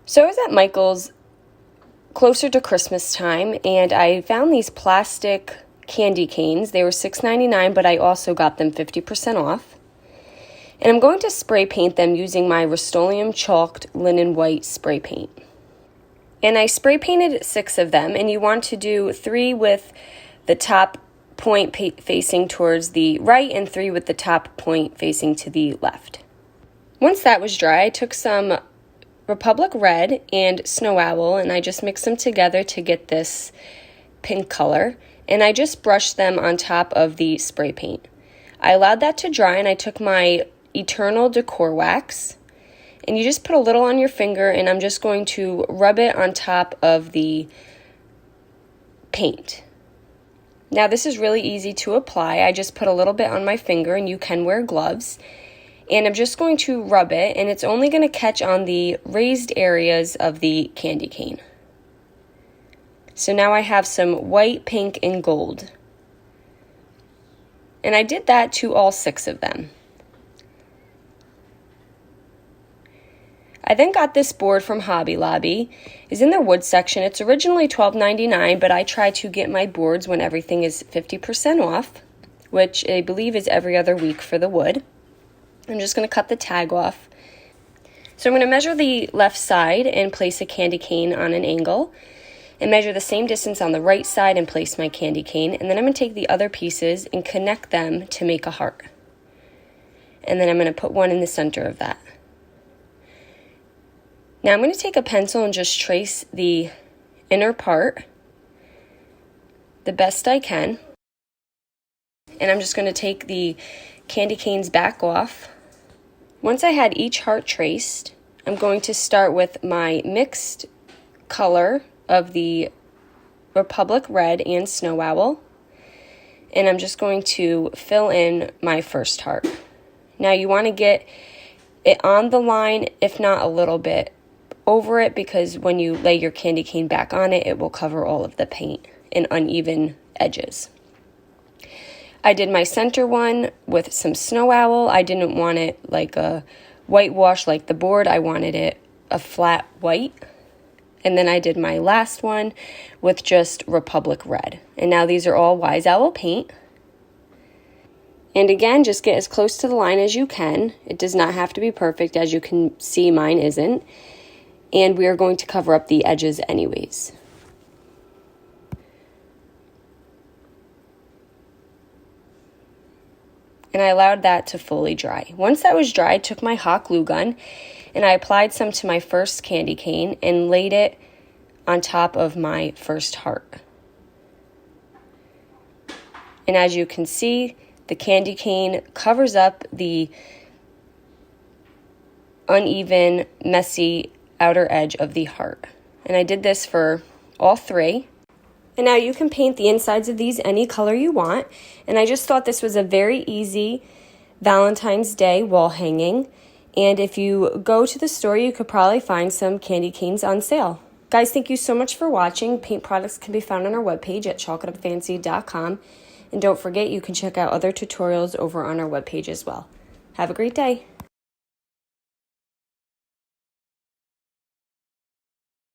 So I was at Michael's closer to Christmas time, and I found these plastic candy canes. They were $6.99, but I also got them 50% off. And I'm going to spray paint them using my Rust-Oleum chalked linen white spray paint. And I spray painted 6 of them, and you want to do 3 with the top point facing towards the right and 3 with the top point facing to the left. Once that was dry, I took some Republic Red and Snow Owl, and I just mixed them together to get this pink color, and I just brushed them on top of the spray paint. I allowed that to dry, and I took my Eternal Decor Wax, and you just put a little on your finger, and I'm just going to rub it on top of the paint. Now this is really easy to apply. I just put a little bit on my finger, and you can wear gloves. And I'm just going to rub it, and it's only going to catch on the raised areas of the candy cane. So now I have some white, pink, and gold. And I did that to all 6 of them. I then got this board from Hobby Lobby. It's in their wood section. It's originally $12.99, but I try to get my boards when everything is 50% off, which I believe is every other week for the wood. I'm just going to cut the tag off. So I'm going to measure the left side and place a candy cane on an angle, and measure the same distance on the right side and place my candy cane, and then I'm going to take the other pieces and connect them to make a heart. And then I'm going to put one in the center of that. Now I'm going to take a pencil and just trace the inner part the best I can. And I'm just going to take the candy canes back off. Once I had each heart traced, I'm going to start with my mixed color of the Republic Red and Snow Owl. And I'm just going to fill in my first heart. Now you want to get it on the line, if not a little bit over it, because when you lay your candy cane back on it, it will cover all of the paint and uneven edges. I did my center one with some Snow Owl. I didn't want it like a whitewash like the board. I wanted it a flat white. And then I did my last one with just Republic Red. And now these are all Wise Owl paint. And again, just get as close to the line as you can. It does not have to be perfect. As you can see, mine isn't. And we are going to cover up the edges anyways. And I allowed that to fully dry. Once that was dry, I took my hot glue gun and I applied some to my first candy cane and laid it on top of my first heart. And as you can see, the candy cane covers up the uneven, messy outer edge of the heart. And I did this for all 3. And now you can paint the insides of these any color you want. And I just thought this was a very easy Valentine's Day wall hanging. And if you go to the store, you could probably find some candy canes on sale. Guys, thank you so much for watching. Paint products can be found on our webpage at chalkitupfancy.com. And don't forget, you can check out other tutorials over on our webpage as well. Have a great day.